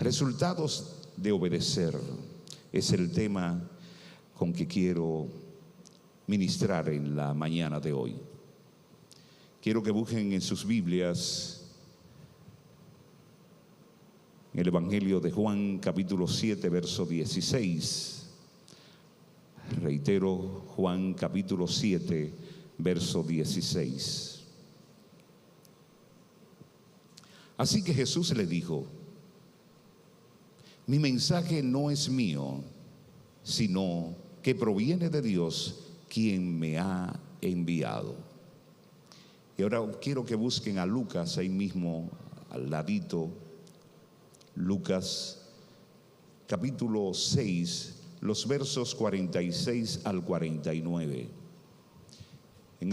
Resultados de obedecer es el tema con que quiero ministrar en la mañana de hoy. Quiero que busquen en sus Biblias en el Evangelio de Juan, capítulo 7, verso 16. Reitero, Juan, capítulo 7, verso 16. Así que Jesús le dijo: mi mensaje no es mío, sino que proviene de Dios, quien me ha enviado. Y ahora quiero que busquen a Lucas ahí mismo, al ladito. Lucas, capítulo 6, los versos 46 al 49. En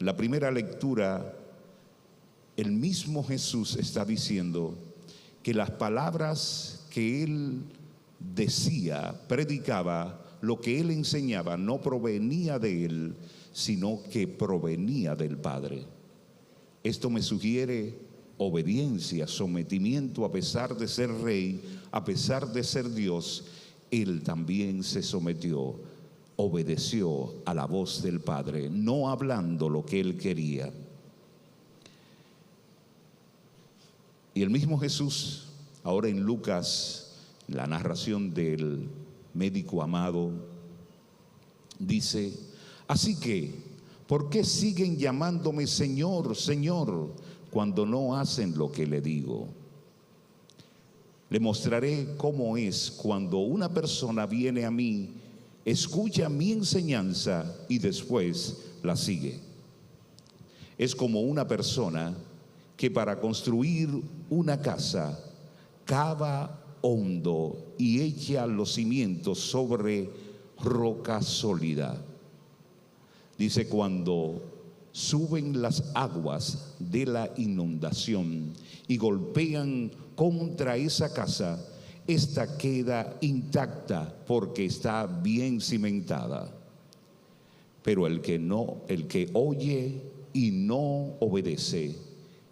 la primera lectura, el mismo Jesús está diciendo que las palabras que Él decía, predicaba, lo que Él enseñaba no provenía de Él, sino que provenía del Padre. Esto me sugiere obediencia, sometimiento. A pesar de ser rey, a pesar de ser Dios, Él también se sometió, obedeció a la voz del Padre, no hablando lo que Él quería. Y el mismo Jesús, ahora en Lucas, la narración del médico amado, dice: así que, ¿por qué siguen llamándome Señor, Señor, cuando no hacen lo que le digo? Le mostraré cómo es cuando una persona viene a mí, escucha mi enseñanza y después la sigue. Es como una persona que para construir una casa cava hondo y echa los cimientos sobre roca sólida. Dice: cuando suben las aguas de la inundación y golpean contra esa casa, esta queda intacta porque está bien cimentada. Pero el que oye y no obedece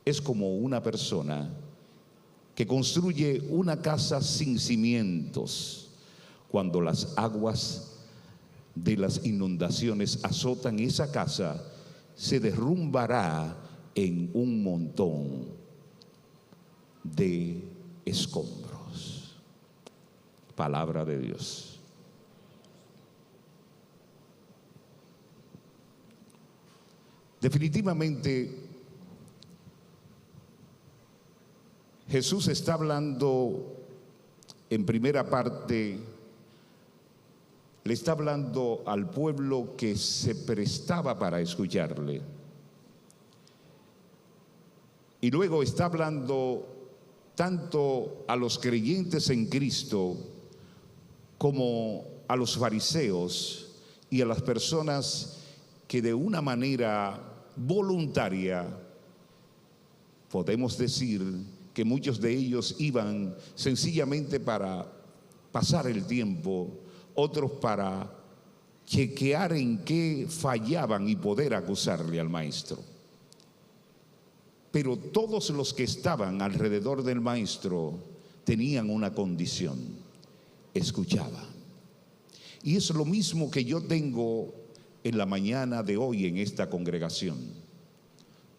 es como una persona que construye una casa sin cimientos. Cuando las aguas de las inundaciones azotan esa casa, se derrumbará en un montón de escombros. Palabra de Dios. Definitivamente, Jesús está hablando en primera parte, le está hablando al pueblo que se prestaba para escucharle. Y luego está hablando tanto a los creyentes en Cristo como a los fariseos y a las personas que de una manera voluntaria, podemos decir que muchos de ellos iban sencillamente para pasar el tiempo, otros para chequear en qué fallaban y poder acusarle al maestro. Pero todos los que estaban alrededor del maestro tenían una condición: escuchaban. Y es lo mismo que yo tengo en la mañana de hoy en esta congregación.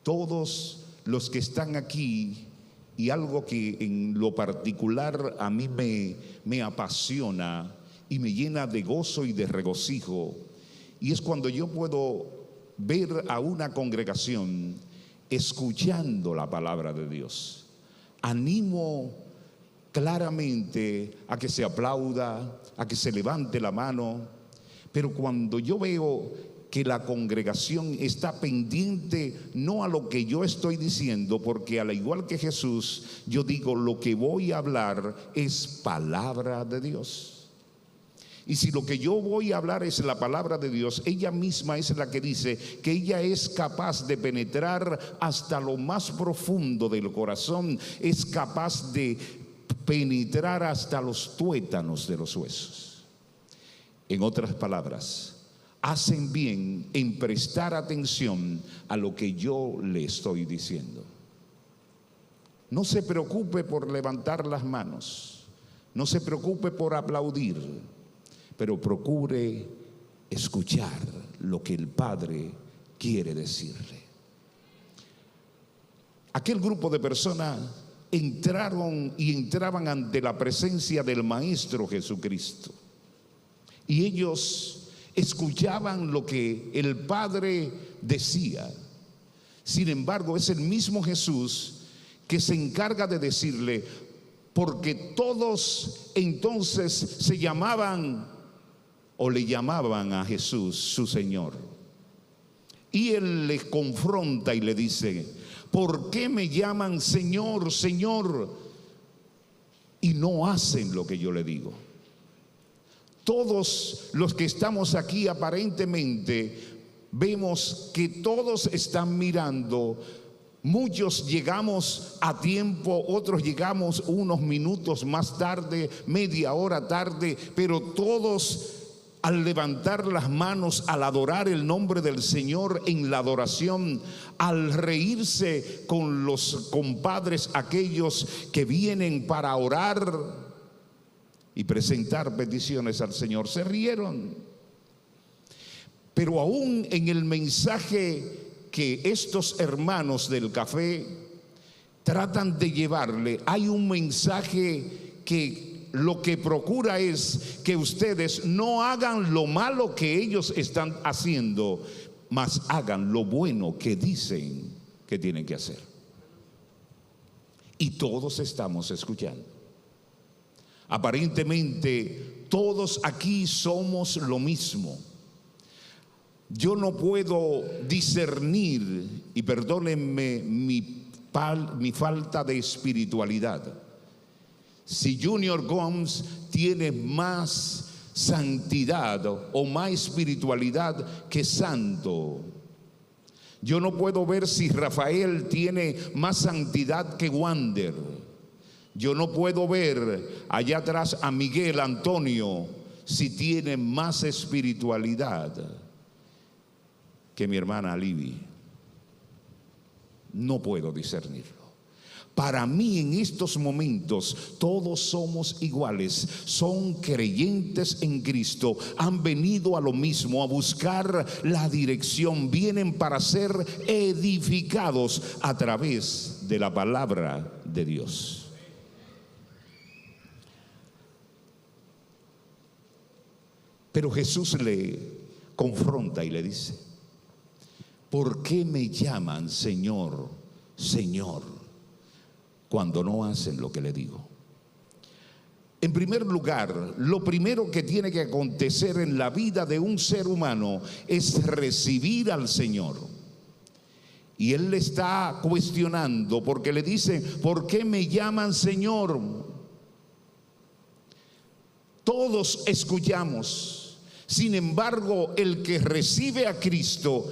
Todos los que están aquí, y algo que en lo particular a mí me apasiona y me llena de gozo y de regocijo, y es cuando yo puedo ver a una congregación escuchando la palabra de Dios. Animo claramente a que se aplauda, a que se levante la mano, pero cuando yo veo que la congregación está pendiente no a lo que yo estoy diciendo, porque al igual que Jesús, yo digo: lo que voy a hablar es palabra de Dios. Y si lo que yo voy a hablar es la palabra de Dios, ella misma es la que dice que ella es capaz de penetrar hasta lo más profundo del corazón, es capaz de penetrar hasta los tuétanos de los huesos. En otras palabras, hacen bien en prestar atención a lo que yo le estoy diciendo. No se preocupe por levantar las manos, no se preocupe por aplaudir, pero procure escuchar lo que el Padre quiere decirle. Aquel grupo de personas entraban ante la presencia del Maestro Jesucristo, y ellos escuchaban lo que el Padre decía. Sin embargo, es el mismo Jesús que se encarga de decirle, porque todos entonces se llamaban o le llamaban a Jesús su Señor. Y Él les confronta y le dice, ¿por qué me llaman Señor, Señor, y no hacen lo que yo le digo? Todos los que estamos aquí aparentemente vemos que todos están mirando. Muchos llegamos a tiempo, otros llegamos unos minutos más tarde, media hora tarde, pero todos al levantar las manos, al adorar el nombre del Señor en la adoración, al reírse con los compadres, aquellos que vienen para orar y presentar peticiones al Señor, se rieron. Pero aún en el mensaje que estos hermanos del café tratan de llevarle, hay un mensaje que lo que procura es que ustedes no hagan lo malo que ellos están haciendo, mas hagan lo bueno que dicen que tienen que hacer. Y todos estamos escuchando. Aparentemente todos aquí somos lo mismo. Yo no puedo discernir, y perdónenme mi falta de espiritualidad, si Junior Gomes tiene más santidad o más espiritualidad que santo. Yo no puedo ver si Rafael tiene más santidad que Wander. Yo no puedo ver allá atrás a Miguel Antonio si tiene más espiritualidad que mi hermana Libby. No puedo discernirlo. Para mí en estos momentos todos somos iguales, son creyentes en Cristo, han venido a lo mismo, a buscar la dirección, vienen para ser edificados a través de la palabra de Dios. Pero Jesús le confronta y le dice, ¿por qué me llaman Señor, Señor, cuando no hacen lo que le digo? En primer lugar, lo primero que tiene que acontecer en la vida de un ser humano es recibir al Señor. Y Él le está cuestionando porque le dice, ¿por qué me llaman Señor? Todos escuchamos. Sin embargo, el que recibe a Cristo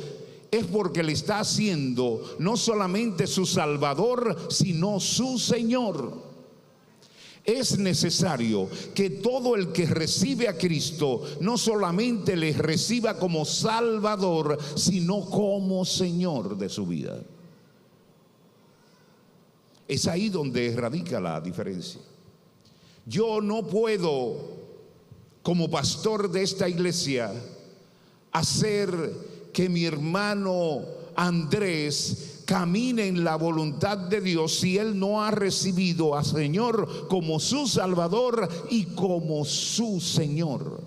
es porque le está haciendo no solamente su Salvador, sino su Señor. Es necesario que todo el que recibe a Cristo no solamente le reciba como Salvador, sino como Señor de su vida. Es ahí donde radica la diferencia. Yo no puedo, como pastor de esta iglesia, hacer que mi hermano Andrés camine en la voluntad de Dios si él no ha recibido al Señor como su Salvador y como su Señor.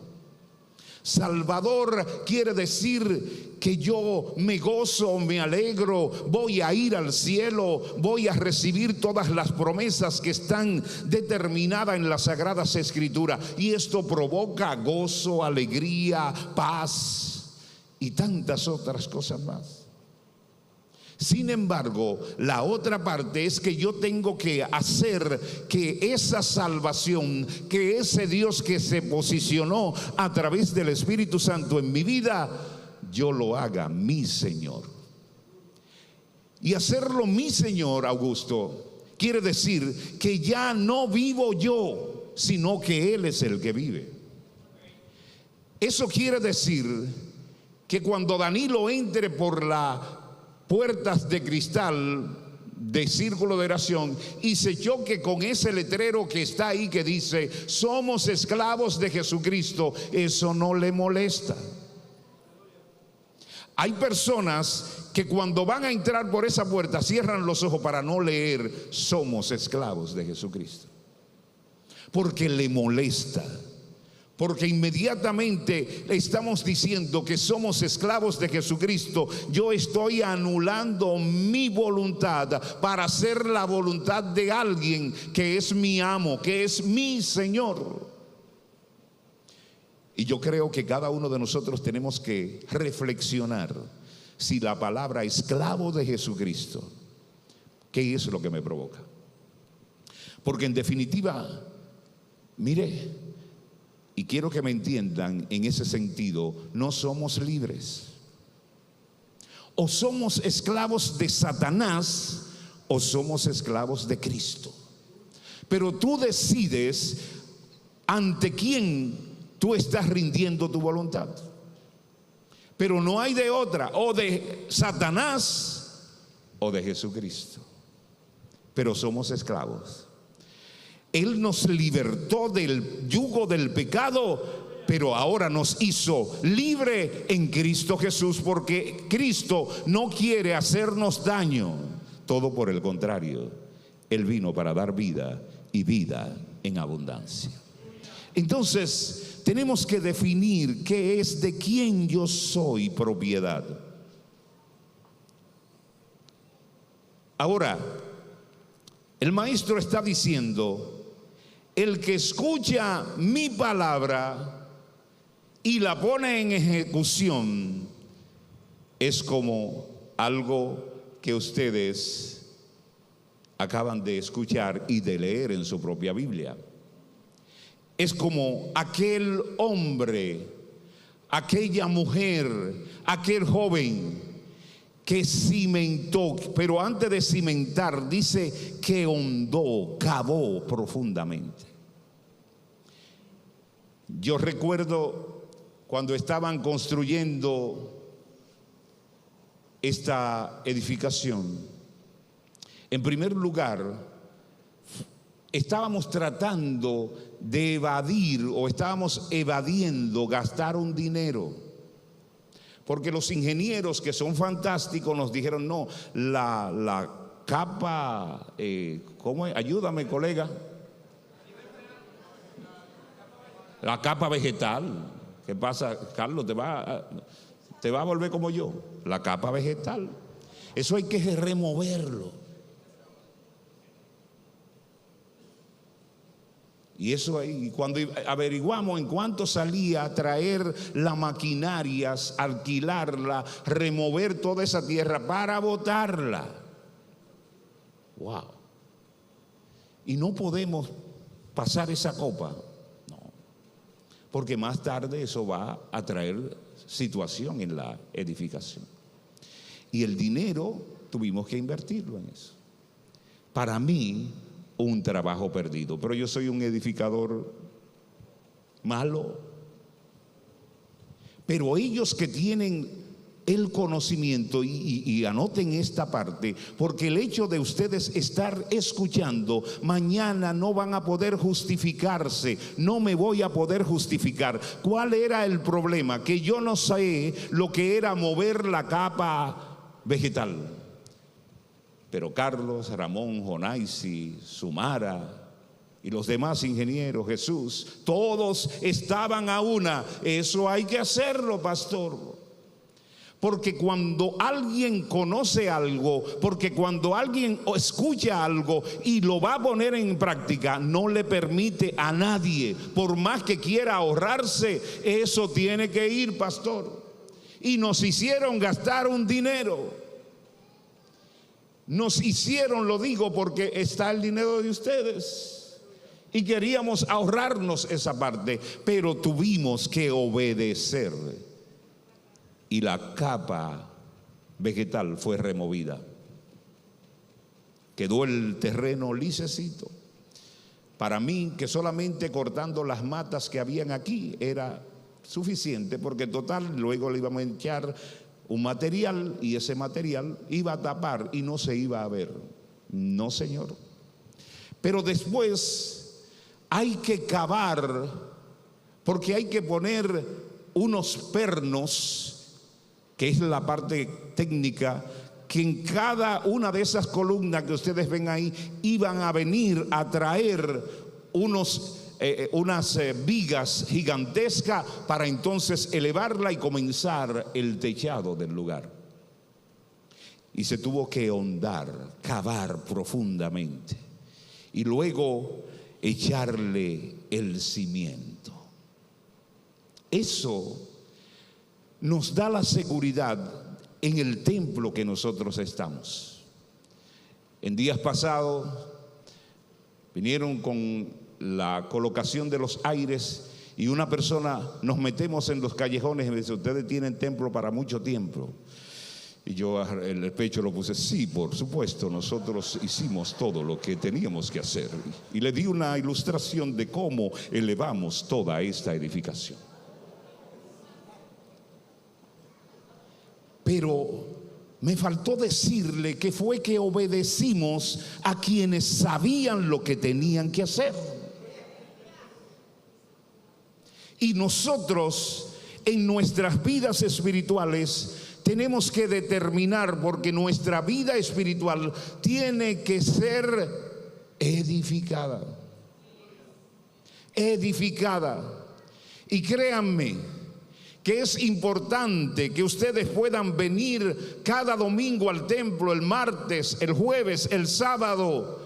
Salvador quiere decir que yo me gozo, me alegro, voy a ir al cielo, voy a recibir todas las promesas que están determinadas en las Sagradas Escrituras, y esto provoca gozo, alegría, paz y tantas otras cosas más. Sin embargo, la otra parte es que yo tengo que hacer que esa salvación, que ese Dios que se posicionó a través del Espíritu Santo en mi vida, yo lo haga mi Señor. Y hacerlo mi Señor, Augusto, quiere decir que ya no vivo yo, sino que Él es el que vive. Eso quiere decir que cuando Danilo entre por las puertas de cristal de círculo de oración y se choque con ese letrero que está ahí que dice: somos esclavos de Jesucristo, eso no le molesta. Hay personas que cuando van a entrar por esa puerta cierran los ojos para no leer somos esclavos de Jesucristo, porque le molesta. Porque inmediatamente estamos diciendo que somos esclavos de Jesucristo. Yo estoy anulando mi voluntad para hacer la voluntad de alguien que es mi amo, que es mi Señor. Y yo creo que cada uno de nosotros tenemos que reflexionar si la palabra esclavo de Jesucristo, ¿qué es lo que me provoca? Porque en definitiva, mire, y quiero que me entiendan en ese sentido, no somos libres. O somos esclavos de Satanás o somos esclavos de Cristo. Pero tú decides ante quién tú estás rindiendo tu voluntad. Pero no hay de otra, o de Satanás o de Jesucristo. Pero somos esclavos. Él nos libertó del yugo del pecado, pero ahora nos hizo libre en Cristo Jesús, porque Cristo no quiere hacernos daño. Todo por el contrario, Él vino para dar vida y vida en abundancia. Entonces, tenemos que definir qué es, de quién yo soy propiedad. Ahora, el maestro está diciendo: el que escucha mi palabra y la pone en ejecución es como algo que ustedes acaban de escuchar y de leer en su propia Biblia. Es como aquel hombre, aquella mujer, aquel joven que cimentó, pero antes de cimentar dice que hondó, cavó profundamente. Yo recuerdo cuando estaban construyendo esta edificación, en primer lugar, estábamos tratando de evadir, o estábamos evadiendo gastar un dinero. Porque los ingenieros, que son fantásticos, nos dijeron: no, la capa, ¿cómo es? Ayúdame, colega. La capa vegetal. ¿Qué pasa, Carlos? Te va a volver como yo. La capa vegetal. Eso hay que removerlo. Y eso ahí, cuando averiguamos en cuánto salía a traer la maquinaria, alquilarla, remover toda esa tierra para botarla. Wow. Y no podemos pasar esa copa. No. Porque más tarde eso va a traer situación en la edificación. Y el dinero tuvimos que invertirlo en eso. Para mí, un trabajo perdido. Pero yo soy un edificador malo. Pero ellos que tienen el conocimiento, y anoten esta parte, porque el hecho de ustedes estar escuchando, mañana no van a poder justificarse. No me voy a poder justificar. ¿Cuál era el problema? Que yo no sé lo que era mover la capa vegetal. Pero Carlos, Ramón, Jonaisi, Sumara y los demás ingenieros, Jesús, todos estaban a una. Eso hay que hacerlo, pastor. Porque cuando alguien conoce algo, porque cuando alguien escucha algo y lo va a poner en práctica, no le permite a nadie, por más que quiera ahorrarse, eso tiene que ir, pastor. Y nos hicieron gastar un dinero. Nos hicieron, lo digo porque está el dinero de ustedes, y queríamos ahorrarnos esa parte, pero tuvimos que obedecer, y la capa vegetal fue removida. Quedó el terreno lisecito. Para mí, que solamente cortando las matas que habían aquí era suficiente, porque total luego le íbamos a echar un material, y ese material iba a tapar y no se iba a ver. No, Señor. Pero después hay que cavar, porque hay que poner unos pernos, que es la parte técnica, que en cada una de esas columnas que ustedes ven ahí iban a venir a traer unas vigas gigantescas para entonces elevarla y comenzar el techado del lugar. Y se tuvo que hondar, cavar profundamente y luego echarle el cimiento. Eso nos da la seguridad en el templo que nosotros estamos. En días pasados vinieron con la colocación de los aires y una persona, nos metemos en los callejones y me dice: ustedes tienen templo para mucho tiempo. Y yo el pecho lo puse: sí, por supuesto, nosotros hicimos todo lo que teníamos que hacer. Y le di una ilustración de cómo elevamos toda esta edificación. Pero me faltó decirle que fue que obedecimos a quienes sabían lo que tenían que hacer. Y nosotros en nuestras vidas espirituales tenemos que determinar, porque nuestra vida espiritual tiene que ser edificada. Edificada. Y créanme que es importante que ustedes puedan venir cada domingo al templo, el martes, el jueves, el sábado,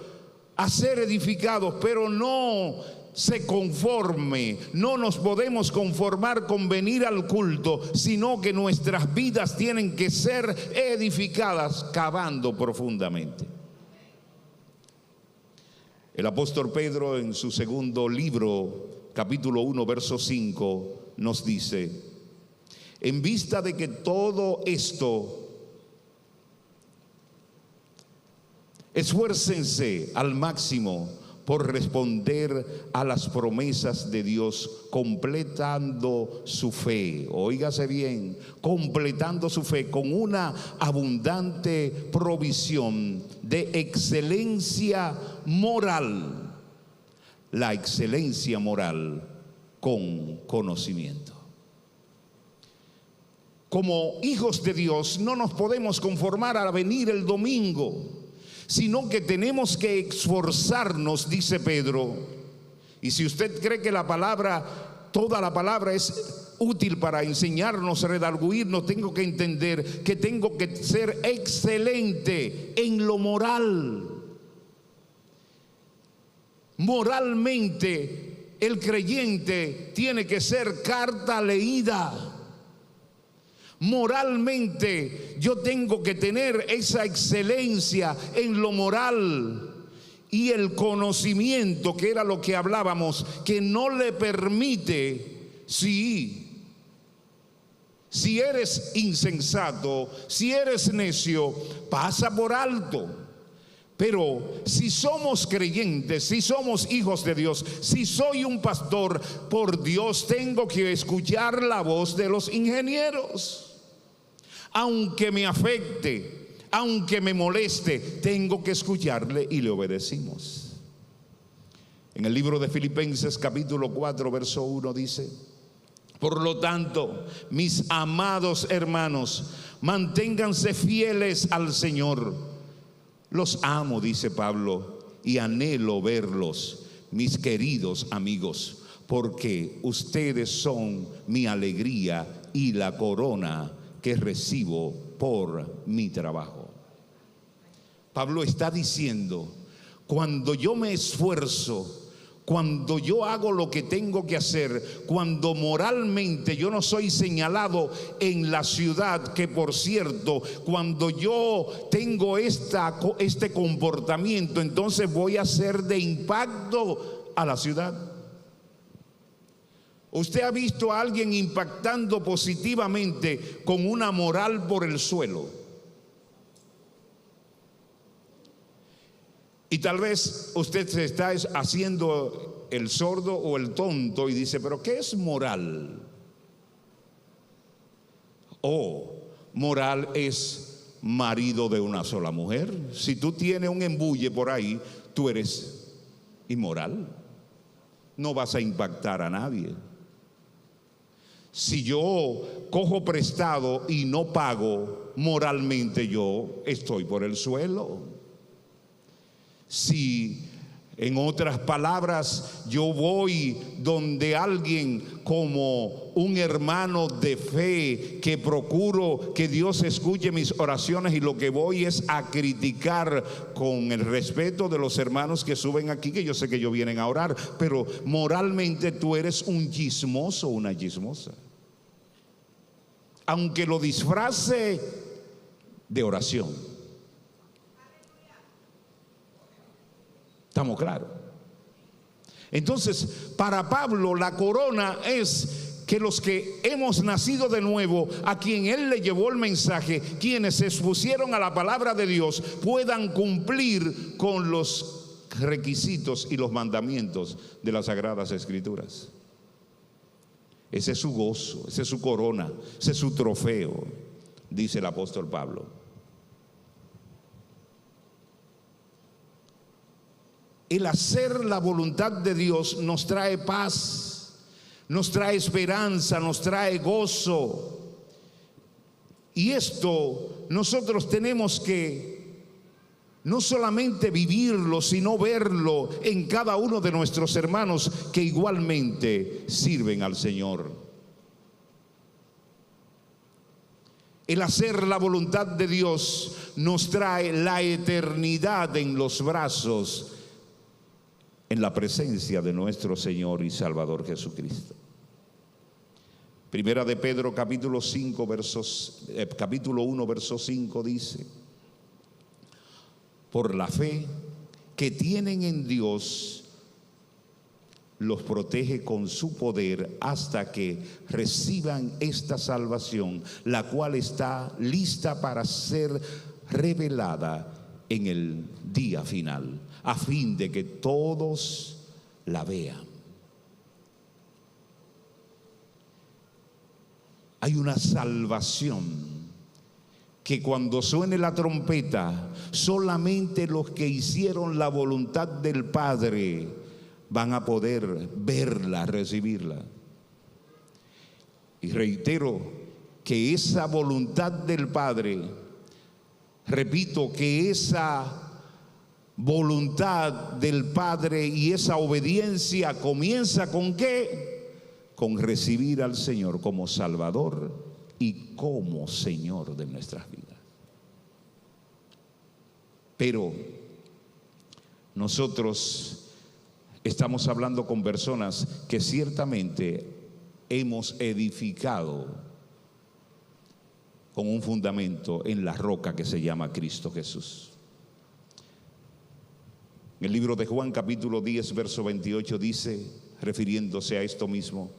a ser edificados, pero no se conforme, no nos podemos conformar con venir al culto, sino que nuestras vidas tienen que ser edificadas cavando profundamente. El apóstol Pedro, en su segundo libro, capítulo 1, verso 5, nos dice: en vista de que todo esto, esfuércense al máximo por responder a las promesas de Dios, completando su fe. Óigase bien, completando su fe con una abundante provisión de excelencia moral. La excelencia moral con conocimiento. Como hijos de Dios no nos podemos conformar a venir el domingo, sino que tenemos que esforzarnos, dice Pedro. Y si usted cree que la palabra, toda la palabra es útil para enseñarnos, redarguirnos, tengo que entender que tengo que ser excelente en lo moral. Moralmente, el creyente tiene que ser carta leída. Moralmente yo tengo que tener esa excelencia en lo moral y el conocimiento, que era lo que hablábamos, que no le permite, si eres insensato, si eres necio, pasa por alto. Pero si somos creyentes, si somos hijos de Dios, si soy un pastor, por Dios tengo que escuchar la voz de los ingenieros. Aunque me afecte, aunque me moleste, tengo que escucharle y le obedecimos. En el libro de Filipenses capítulo 4 verso 1 dice: por lo tanto, mis amados hermanos, manténganse fieles al Señor. Los amo, dice Pablo, y anhelo verlos, mis queridos amigos, porque ustedes son mi alegría y la corona que recibo por mi trabajo. Pablo está diciendo: cuando yo me esfuerzo, cuando yo hago lo que tengo que hacer, cuando moralmente yo no soy señalado en la ciudad, que por cierto, cuando yo tengo este comportamiento, entonces voy a ser de impacto a la ciudad. ¿Usted ha visto a alguien impactando positivamente con una moral por el suelo? Y tal vez usted se está haciendo el sordo o el tonto y dice: ¿pero qué es moral? Moral es marido de una sola mujer. Si tú tienes un embulle por ahí, tú eres inmoral. No vas a impactar a nadie. Si yo cojo prestado y no pago, moralmente yo estoy por el suelo. Si, en otras palabras, yo voy donde alguien como un hermano de fe, que procuro que Dios escuche mis oraciones, y lo que voy es a criticar, con el respeto de los hermanos que suben aquí, que yo sé que ellos vienen a orar, pero moralmente tú eres un chismoso o una chismosa, aunque lo disfrace de oración. ¿Estamos claros? Entonces, para Pablo, la corona es que los que hemos nacido de nuevo, a quien él le llevó el mensaje, quienes se expusieron a la palabra de Dios, puedan cumplir con los requisitos y los mandamientos de las Sagradas Escrituras. Ese es su gozo, ese es su corona, ese es su trofeo, dice el apóstol Pablo. El hacer la voluntad de Dios nos trae paz, nos trae esperanza, nos trae gozo. Y esto nosotros tenemos que no solamente vivirlo, sino verlo en cada uno de nuestros hermanos que igualmente sirven al Señor. El hacer la voluntad de Dios nos trae la eternidad en los brazos, en la presencia de nuestro Señor y Salvador Jesucristo. Primera de Pedro capítulo 1 verso 5 dice: por la fe que tienen en Dios, los protege con su poder hasta que reciban esta salvación, la cual está lista para ser revelada en el día final, a fin de que todos la vean. Hay una salvación que cuando suene la trompeta, solamente los que hicieron la voluntad del Padre van a poder verla, recibirla. Y reitero que esa voluntad del Padre, repito, que esa voluntad del Padre y esa obediencia comienza ¿con qué? Con recibir al Señor como Salvador y como Señor de nuestras vidas. Pero nosotros estamos hablando con personas que ciertamente hemos edificado con un fundamento en la roca que se llama Cristo Jesús. En el libro de Juan capítulo 10 verso 28 dice, refiriéndose a esto mismo: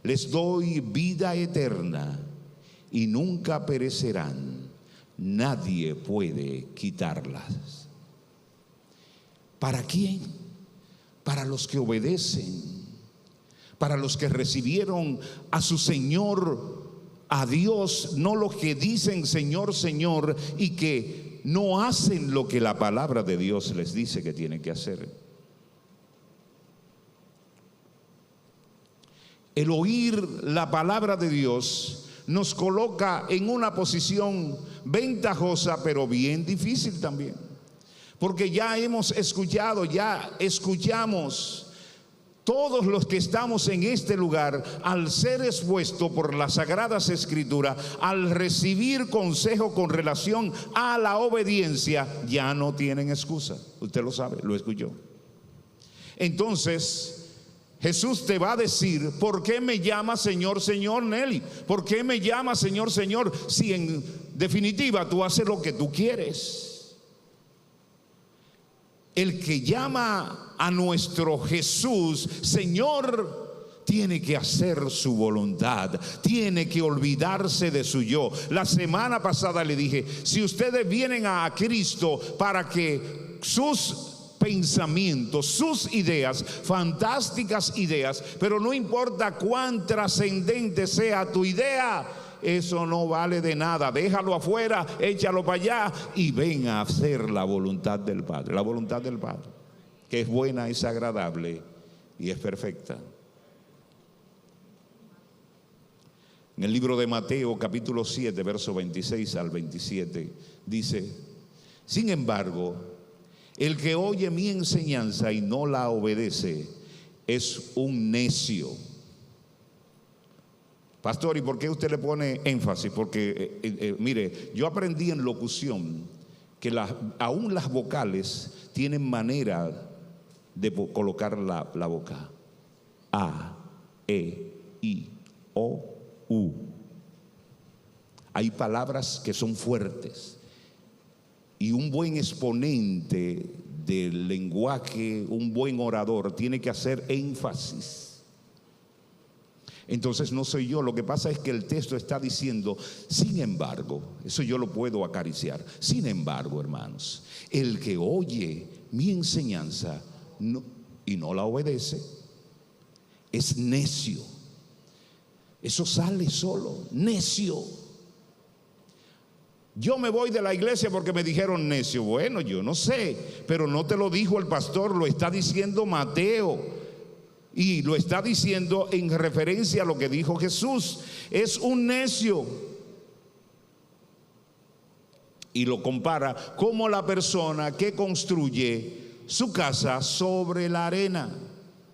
les doy vida eterna y nunca perecerán, nadie puede quitarlas. ¿Para quién? Para los que obedecen, para los que recibieron a su Señor, a Dios, no los que dicen Señor, Señor, y que no hacen lo que la palabra de Dios les dice que tienen que hacer. El oír la palabra de Dios nos coloca en una posición ventajosa, pero bien difícil también. Porque ya hemos escuchado, ya escuchamos, todos los que estamos en este lugar, al ser expuesto por las Sagradas Escrituras, al recibir consejo con relación a la obediencia, ya no tienen excusa. Usted lo sabe, lo escuchó. Entonces Jesús te va a decir: ¿por qué me llamas Señor, Señor, Nelly? ¿Por qué me llamas Señor, Señor? Si en definitiva tú haces lo que tú quieres. El que llama a nuestro Jesús Señor tiene que hacer su voluntad, tiene que olvidarse de su yo. La semana pasada le dije: si ustedes vienen a Cristo para que sus pensamientos, sus ideas, fantásticas ideas, pero no importa cuán trascendente sea tu idea, eso no vale de nada. Déjalo afuera, échalo para allá y ven a hacer la voluntad del Padre. La voluntad del Padre, que es buena, es agradable y es perfecta. En el libro de Mateo, capítulo 7, verso 26 al 27, dice: sin embargo, el que oye mi enseñanza y no la obedece es un necio. Pastor, ¿y por qué usted le pone énfasis? Porque, mire, yo aprendí en locución que aún las vocales tienen manera de colocar la boca. A, E, I, O, U. Hay palabras que son fuertes y un buen exponente del lenguaje, un buen orador, tiene que hacer énfasis. Entonces no soy yo, lo que pasa es que el texto está diciendo, sin embargo, eso yo lo puedo acariciar. Sin embargo, hermanos, el que oye mi enseñanza y no la obedece es necio. Eso sale solo, necio. Yo me voy de la iglesia porque me dijeron necio. Bueno, yo no sé, pero no te lo dijo el pastor, lo está diciendo Mateo. Y lo está diciendo en referencia a lo que dijo Jesús. Es un necio. Y lo compara como la persona que construye su casa sobre la arena.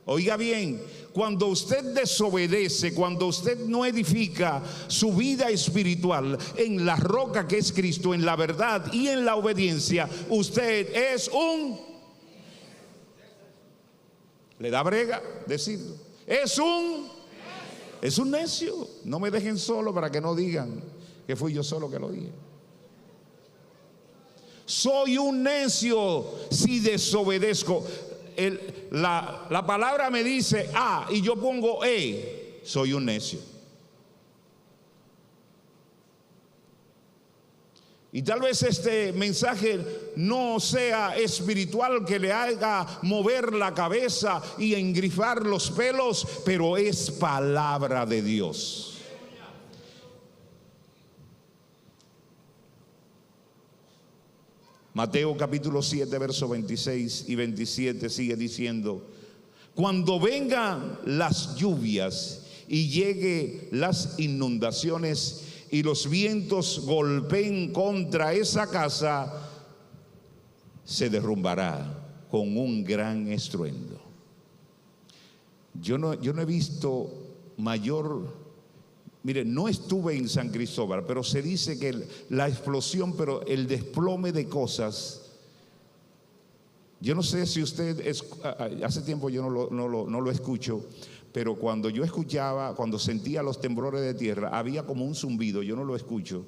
Oiga bien, cuando usted desobedece, cuando usted no edifica su vida espiritual en la roca que es Cristo, en la verdad y en la obediencia, usted es un... Le da brega decirlo. Es un necio. No me dejen solo para que no digan que fui yo solo que lo dije. Soy un necio si desobedezco. La palabra me dice A y yo pongo E. Soy un necio. Y tal vez este mensaje no sea espiritual, que le haga mover la cabeza y engrifar los pelos, pero es palabra de Dios. Mateo capítulo 7, versos 26 y 27 sigue diciendo: cuando vengan las lluvias y lleguen las inundaciones y los vientos golpeen contra esa casa, se derrumbará con un gran estruendo. Yo no he visto mayor, mire, no estuve en San Cristóbal, pero se dice que la explosión, pero el desplome de cosas, yo no sé si usted, hace tiempo yo no lo escucho, pero cuando yo escuchaba, cuando sentía los temblores de tierra, había como un zumbido. Yo no lo escucho,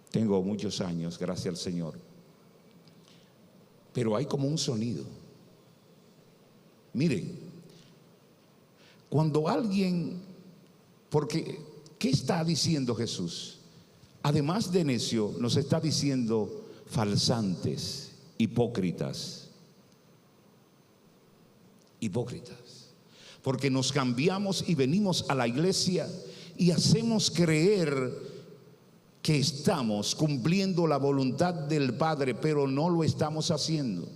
tengo muchos años, gracias al Señor, pero hay como un sonido. Miren, cuando alguien, porque ¿qué está diciendo Jesús? Además de necio, nos está diciendo falsantes, hipócritas. Porque nos cambiamos y venimos a la iglesia y hacemos creer que estamos cumpliendo la voluntad del Padre, pero no lo estamos haciendo.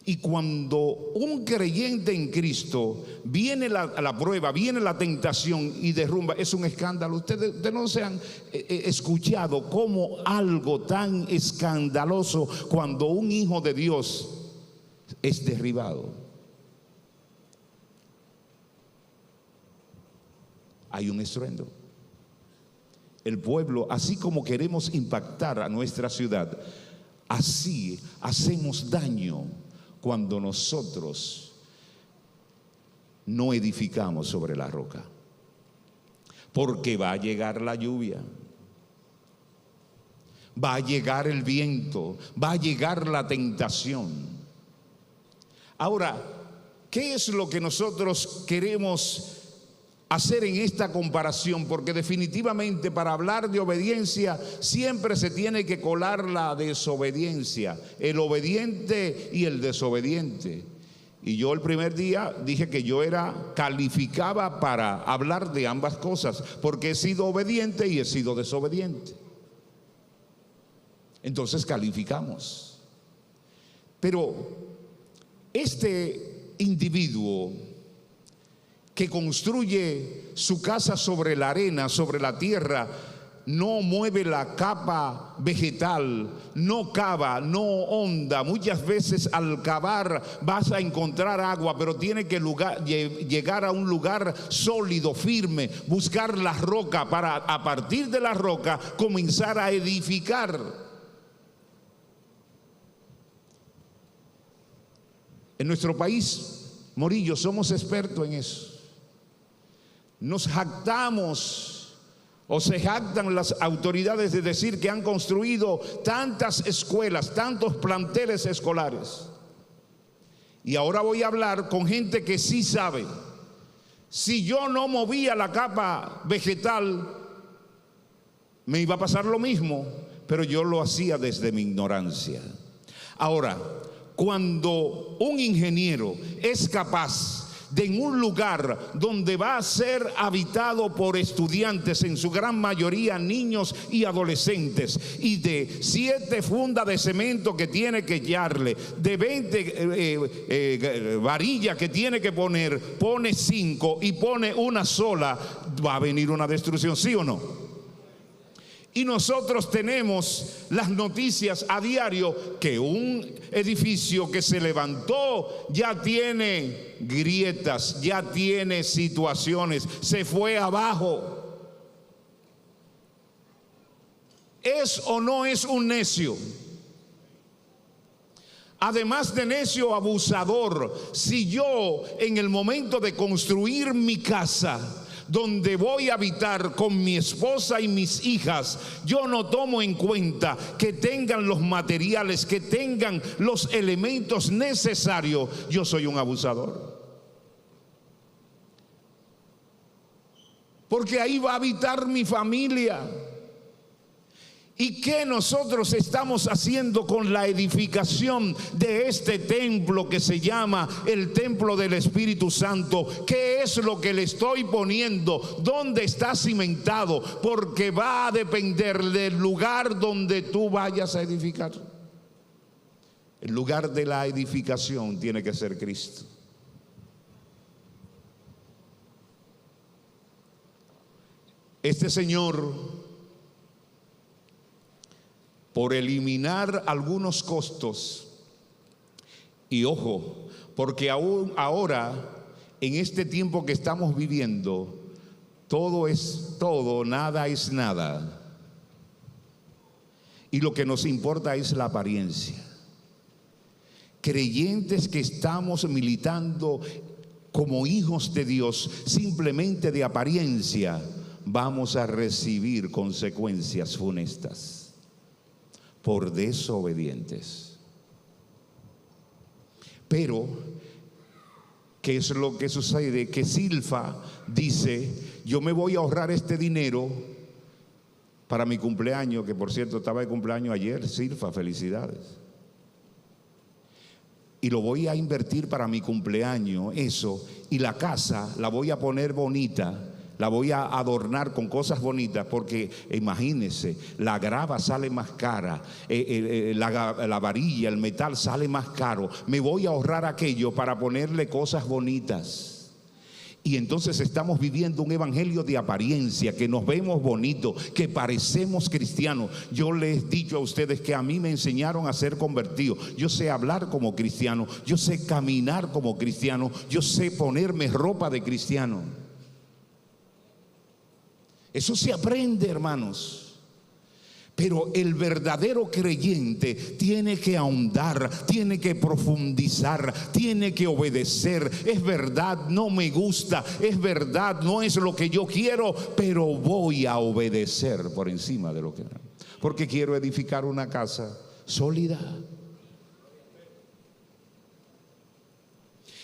Y cuando un creyente en Cristo viene la prueba, viene la tentación y derrumba, es un escándalo. Ustedes no se han escuchado como algo tan escandaloso cuando un hijo de Dios es derribado. Hay un estruendo. El pueblo, así como queremos impactar a nuestra ciudad, así hacemos daño cuando nosotros no edificamos sobre la roca. Porque va a llegar la lluvia, va a llegar el viento, va a llegar la tentación. Ahora, ¿qué es lo que nosotros queremos hacer en esta comparación? Porque definitivamente para hablar de obediencia siempre se tiene que colar la desobediencia, el obediente y el desobediente. Y yo el primer día dije que yo calificaba para hablar de ambas cosas, porque he sido obediente y he sido desobediente. Entonces calificamos. Pero este individuo que construye su casa sobre la arena, sobre la tierra, no mueve la capa vegetal, no cava, no honda. Muchas veces al cavar vas a encontrar agua, pero tiene que llegar a un lugar sólido, firme, buscar la roca para a partir de la roca comenzar a edificar. En nuestro país, Morillo, somos expertos en eso. Nos jactamos, o se jactan las autoridades de decir que han construido tantas escuelas, tantos planteles escolares. Y ahora voy a hablar con gente que sí sabe. Si yo no movía la capa vegetal, me iba a pasar lo mismo, pero yo lo hacía desde mi ignorancia. Ahora, cuando un ingeniero es capaz de en un lugar donde va a ser habitado por estudiantes, en su gran mayoría niños y adolescentes, y de 7 fundas de cemento que tiene que echarle, de 20 varillas que tiene que poner, pone 5 y pone una sola, va a venir una destrucción, ¿sí o no? Y nosotros tenemos las noticias a diario que un edificio que se levantó ya tiene grietas, ya tiene situaciones, se fue abajo. ¿Es o no es un necio? Además de necio, abusador. Si yo en el momento de construir mi casa, donde voy a habitar con mi esposa y mis hijas, yo no tomo en cuenta que tengan los materiales, que tengan los elementos necesarios, yo soy un abusador. Porque ahí va a habitar mi familia. ¿Y qué nosotros estamos haciendo con la edificación de este templo que se llama el templo del Espíritu Santo? ¿Qué es lo que le estoy poniendo? ¿Dónde está cimentado? Porque va a depender del lugar donde tú vayas a edificar. El lugar de la edificación tiene que ser Cristo. Este señor, por eliminar algunos costos, y ojo, porque aún ahora, en este tiempo que estamos viviendo, todo es todo, nada es nada. Y lo que nos importa es la apariencia. Creyentes que estamos militando como hijos de Dios, simplemente de apariencia, vamos a recibir consecuencias funestas por desobedientes. Pero, ¿qué es lo que sucede? Que Silfa dice: yo me voy a ahorrar este dinero para mi cumpleaños, que por cierto estaba de cumpleaños ayer. Silfa, felicidades. Y lo voy a invertir para mi cumpleaños, eso, y la casa la voy a poner bonita, la voy a adornar con cosas bonitas, porque imagínense, la grava sale más cara, la varilla, el metal sale más caro. Me voy a ahorrar aquello para ponerle cosas bonitas. Y entonces estamos viviendo un evangelio de apariencia, que nos vemos bonitos, que parecemos cristianos. Yo les he dicho a ustedes que a mí me enseñaron a ser convertido. Yo sé hablar como cristiano, yo sé caminar como cristiano, yo sé ponerme ropa de cristiano. Eso se aprende, hermanos. Pero el verdadero creyente tiene que ahondar, tiene que profundizar, tiene que obedecer. Es verdad, no me gusta, es verdad, no es lo que yo quiero, pero voy a obedecer por encima de lo que... Porque quiero edificar una casa sólida.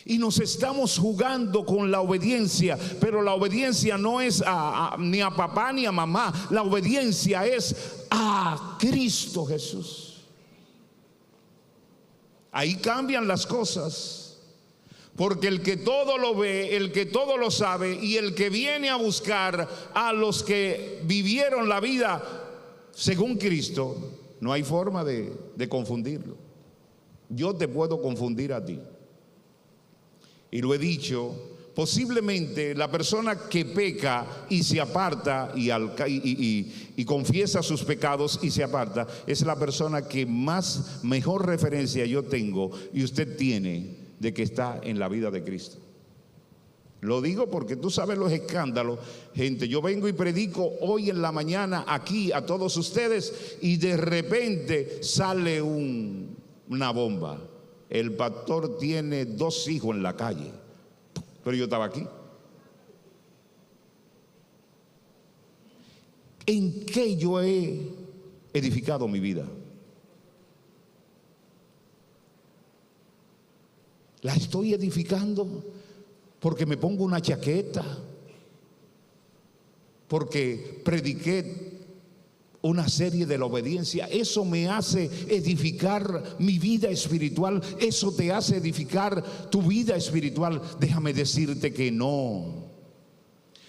Y nos estamos jugando con la obediencia, pero la obediencia no es ni a papá ni a mamá. La obediencia es a Cristo Jesús. Ahí cambian las cosas. Porque el que todo lo ve, el que todo lo sabe y el que viene a buscar a los que vivieron la vida según Cristo, no hay forma de confundirlo. Yo te puedo confundir a ti. Y lo he dicho, posiblemente la persona que peca y se aparta y confiesa sus pecados y se aparta, es la persona que mejor referencia yo tengo y usted tiene de que está en la vida de Cristo. Lo digo porque tú sabes los escándalos, gente. Yo vengo y predico hoy en la mañana aquí a todos ustedes y de repente sale una bomba. El pastor tiene 2 hijos en la calle, pero yo estaba aquí. ¿En qué yo he edificado mi vida? ¿La estoy edificando porque me pongo una chaqueta? Porque prediqué una serie de la obediencia. ¿Eso me hace edificar mi vida espiritual? ¿Eso te hace edificar tu vida espiritual? Déjame decirte que no.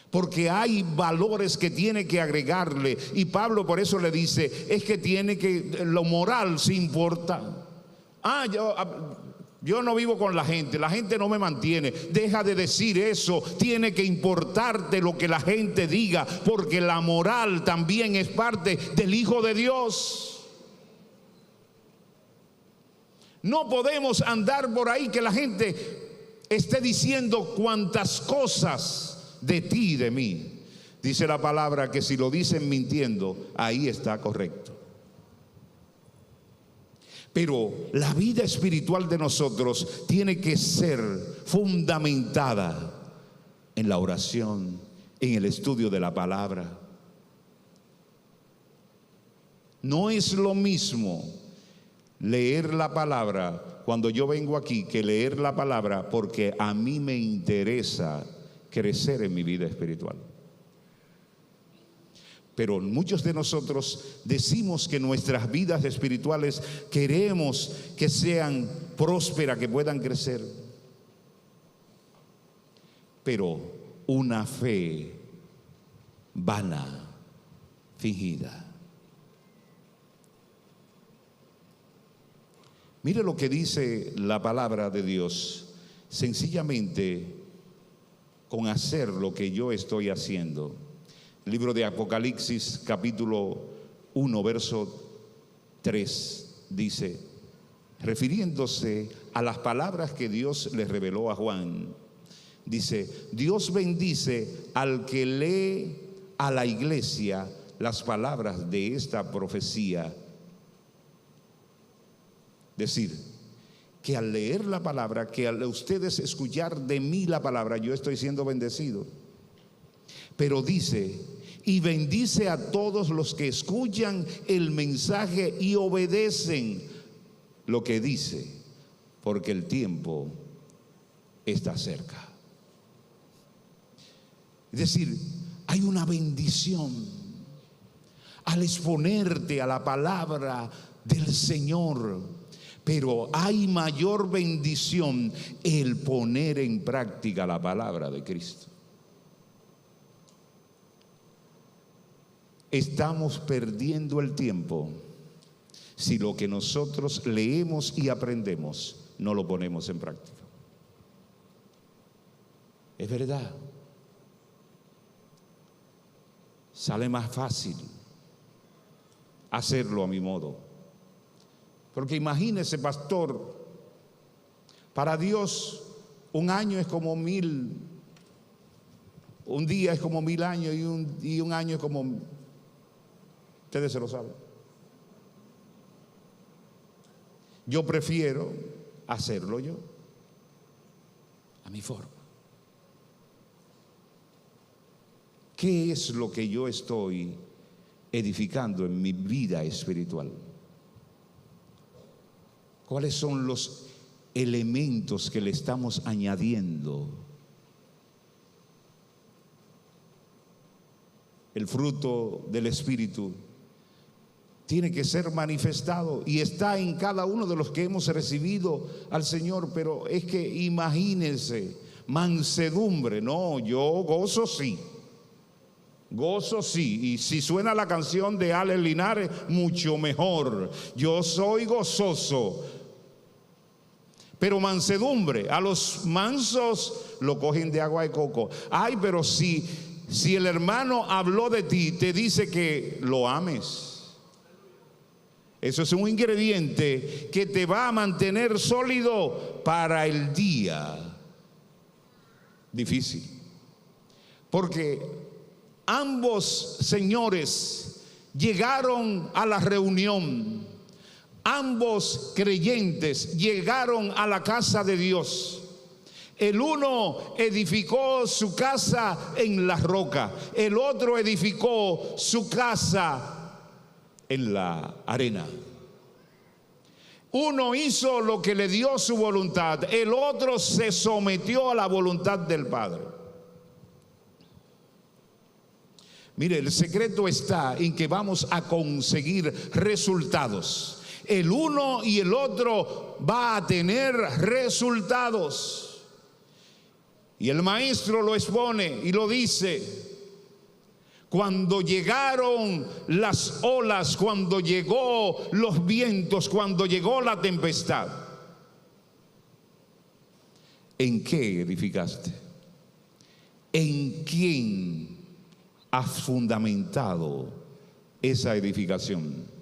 Porque hay valores que tiene que agregarle. Y Pablo por eso le dice, es que tiene que, lo moral sí importa. Yo no vivo con la gente no me mantiene. Deja de decir eso, tiene que importarte lo que la gente diga, porque la moral también es parte del Hijo de Dios. No podemos andar por ahí que la gente esté diciendo cuantas cosas de ti y de mí. Dice la palabra que si lo dicen mintiendo, ahí está correcto. Pero la vida espiritual de nosotros tiene que ser fundamentada en la oración, en el estudio de la palabra. No es lo mismo leer la palabra cuando yo vengo aquí que leer la palabra porque a mí me interesa crecer en mi vida espiritual. Pero muchos de nosotros decimos que nuestras vidas espirituales queremos que sean prósperas, que puedan crecer. Pero una fe vana, fingida. Mire lo que dice la palabra de Dios. Sencillamente, con hacer lo que yo estoy haciendo. Libro de Apocalipsis, capítulo 1, verso 3, dice, refiriéndose a las palabras que Dios le reveló a Juan, dice, Dios bendice al que lee a la iglesia las palabras de esta profecía. Decir, que al leer la palabra, que al ustedes escuchar de mí la palabra, yo estoy siendo bendecido. Pero dice, y bendice a todos los que escuchan el mensaje y obedecen lo que dice, porque el tiempo está cerca. Es decir, hay una bendición al exponerte a la palabra del Señor, pero hay mayor bendición el poner en práctica la palabra de Cristo. Estamos perdiendo el tiempo si lo que nosotros leemos y aprendemos no lo ponemos en práctica. Es verdad. Sale más fácil hacerlo a mi modo. Porque imagínese, pastor, para Dios un año es como 1000, un día es como 1000 años y un año es como, ustedes se lo saben. Yo prefiero hacerlo yo, a mi forma. ¿Qué es lo que yo estoy edificando en mi vida espiritual? ¿Cuáles son los elementos que le estamos añadiendo? El fruto del Espíritu tiene que ser manifestado y está en cada uno de los que hemos recibido al Señor. Pero es que imagínense, mansedumbre, no, yo gozo sí, y si suena la canción de Alex Linares, mucho mejor, yo soy gozoso. Pero mansedumbre, a los mansos lo cogen de agua de coco. Ay, pero si el hermano habló de ti, te dice que lo ames. Eso es un ingrediente que te va a mantener sólido para el día difícil. Porque ambos señores llegaron a la reunión, ambos creyentes llegaron a la casa de Dios. El uno edificó su casa en la roca, el otro edificó su casa en la arena. Uno hizo lo que le dio su voluntad, el otro se sometió a la voluntad del Padre. Mire, el secreto está en que vamos a conseguir resultados. El uno y el otro va a tener resultados. Y el maestro lo expone y lo dice: cuando llegaron las olas, cuando llegó los vientos, cuando llegó la tempestad, ¿en qué edificaste? ¿En quién has fundamentado esa edificación?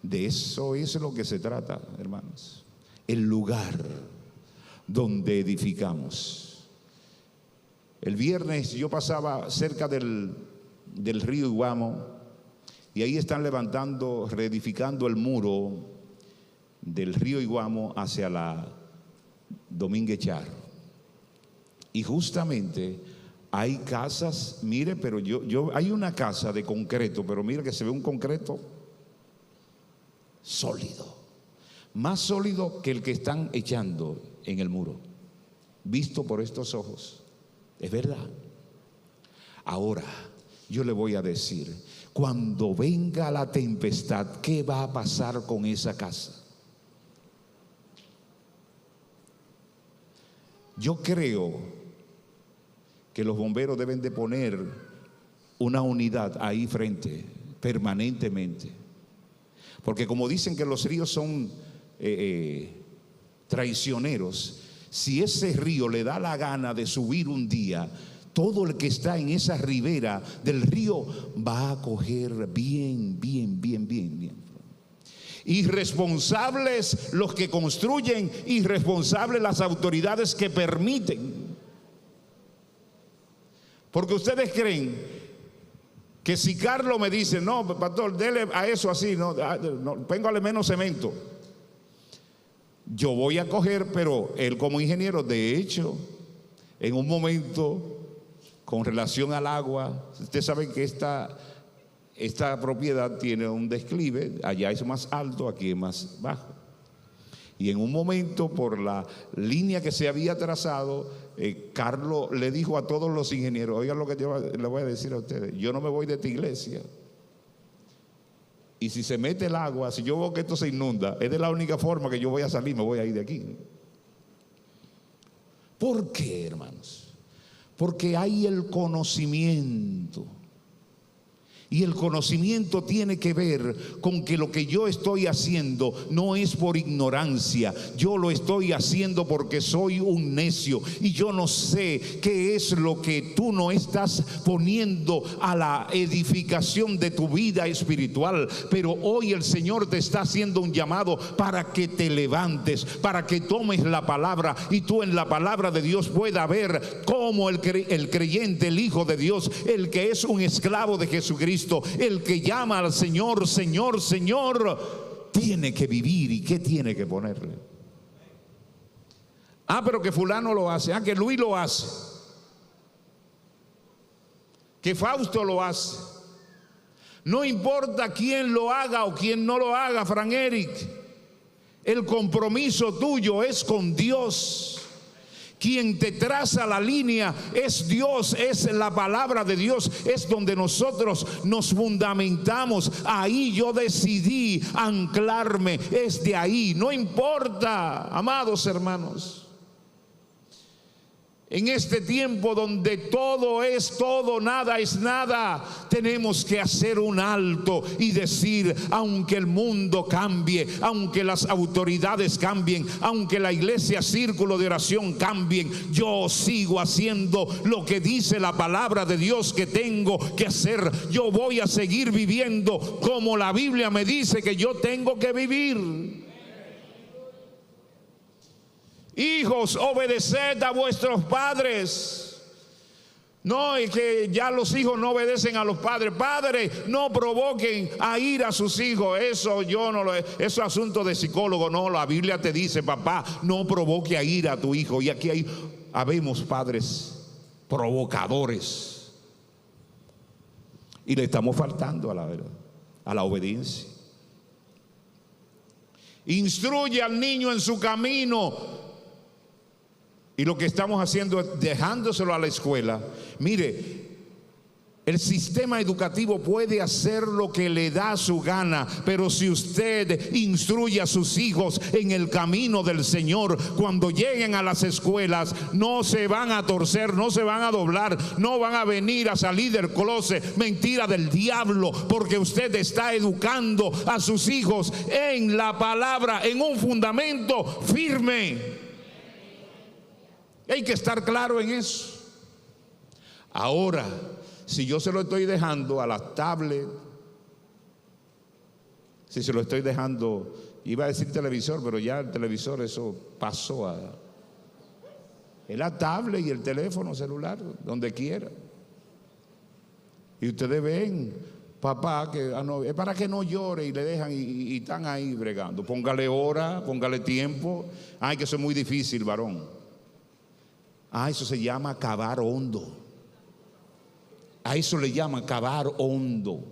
De eso es lo que se trata, hermanos. El lugar donde edificamos. El viernes yo pasaba cerca del río Iguamo y ahí están levantando, reedificando el muro del río Iguamo hacia la Domínguez Char. Y justamente hay casas, mire, pero hay una casa de concreto, pero mire que se ve un concreto sólido, más sólido que el que están echando en el muro, visto por estos ojos. Es verdad. Ahora, yo le voy a decir, cuando venga la tempestad, ¿qué va a pasar con esa casa? Yo creo que los bomberos deben de poner una unidad ahí frente, permanentemente. Porque como dicen que los ríos son traicioneros, si ese río le da la gana de subir un día, todo el que está en esa ribera del río va a coger bien. Irresponsables los que construyen, irresponsables las autoridades que permiten. Porque ustedes creen que si Carlos me dice, no, pastor, dele a eso así, no, póngale menos cemento, yo voy a coger, pero él como ingeniero, de hecho, en un momento, con relación al agua, ustedes saben que esta propiedad tiene un declive, allá es más alto, aquí es más bajo. Y en un momento, por la línea que se había trazado, Carlos le dijo a todos los ingenieros: oigan lo que yo le voy a decir a ustedes, yo no me voy de esta iglesia. Y si se mete el agua, si yo veo que esto se inunda, es de la única forma que yo voy a salir, me voy a ir de aquí. ¿Por qué, hermanos? Porque hay el conocimiento. Y el conocimiento tiene que ver con que lo que yo estoy haciendo no es por ignorancia. Yo lo estoy haciendo porque soy un necio y yo no sé qué es lo que tú no estás poniendo a la edificación de tu vida espiritual. Pero hoy el Señor te está haciendo un llamado para que te levantes, para que tomes la palabra y tú en la palabra de Dios pueda ver cómo el creyente, el Hijo de Dios, el que es un esclavo de Jesucristo, el que llama al Señor, Señor, Señor, tiene que vivir. ¿Y qué tiene que ponerle? Pero que fulano lo hace, que Luis lo hace, que Fausto lo hace. No importa quién lo haga o quién no lo haga, Fran Eric, el compromiso tuyo es con Dios. Quien te traza la línea es Dios, es la palabra de Dios, es donde nosotros nos fundamentamos. Ahí yo decidí anclarme, es de ahí, no importa, amados hermanos. En este tiempo donde todo es todo, nada es nada, tenemos que hacer un alto y decir, aunque el mundo cambie, aunque las autoridades cambien, aunque la iglesia círculo de oración cambien, yo sigo haciendo lo que dice la palabra de Dios que tengo que hacer. Yo voy a seguir viviendo como la Biblia me dice que yo tengo que vivir. Hijos, obedeced a vuestros padres. No, es que ya los hijos no obedecen a los padres. Padres, no provoquen a ir a sus hijos. Eso eso es asunto de psicólogo. No, la Biblia te dice, papá, no provoque a ir a tu hijo. Y aquí habemos padres provocadores. Y le estamos faltando a la verdad, a la obediencia. Instruye al niño en su camino. Y lo que estamos haciendo es dejándoselo a la escuela. Mire, el sistema educativo puede hacer lo que le da su gana, pero si usted instruye a sus hijos en el camino del Señor, cuando lleguen a las escuelas, no se van a torcer, no se van a doblar, no van a venir a salir del closet, mentira del diablo, porque usted está educando a sus hijos en la palabra, en un fundamento firme. Hay que estar claro en eso. Ahora, si yo se lo estoy dejando a las tablets, si se lo estoy dejando, iba a decir televisor, pero ya el televisor eso pasó a la tablet y el teléfono celular, donde quiera. Y ustedes ven, papá, que no, es para que no llore y le dejan y están ahí bregando. Póngale hora, póngale tiempo. Ay, que eso es muy difícil, varón. Eso se llama cavar hondo. A eso le llaman cavar hondo.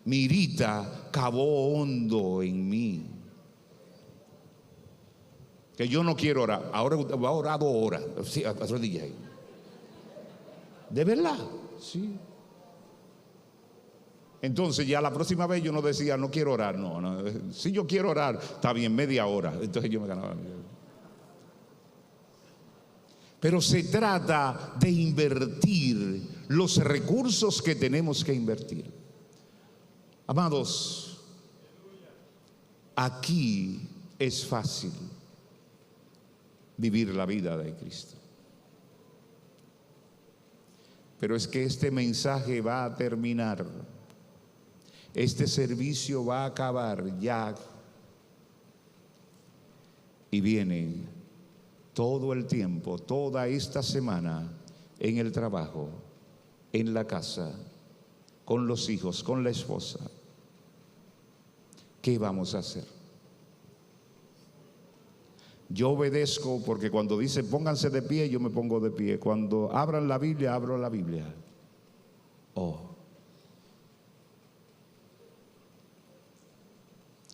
Mirita cavó hondo en mí. Que yo no quiero orar. Ahora va a orar 2 horas. Sí, arrodilla. ¿De verdad? Sí. Entonces ya la próxima vez yo no decía no quiero orar. No. Si yo quiero orar, está bien, media hora. Entonces yo me ganaba. Pero se trata de invertir los recursos que tenemos que invertir. Amados, aquí es fácil vivir la vida de Cristo. Pero es que este mensaje va a terminar. Este servicio va a acabar ya. Y vienen todo el tiempo, toda esta semana, en el trabajo, en la casa, con los hijos, con la esposa. ¿Qué vamos a hacer? Yo obedezco porque cuando dice pónganse de pie, yo me pongo de pie. Cuando abran la Biblia, abro la Biblia.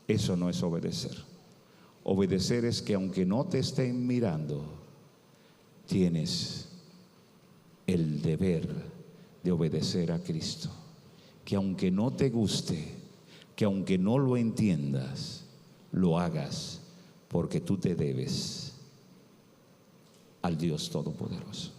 Eso no es obedecer. Obedecer es que aunque no te estén mirando, tienes el deber de obedecer a Cristo. Que aunque no te guste, que aunque no lo entiendas, lo hagas porque tú te debes al Dios Todopoderoso.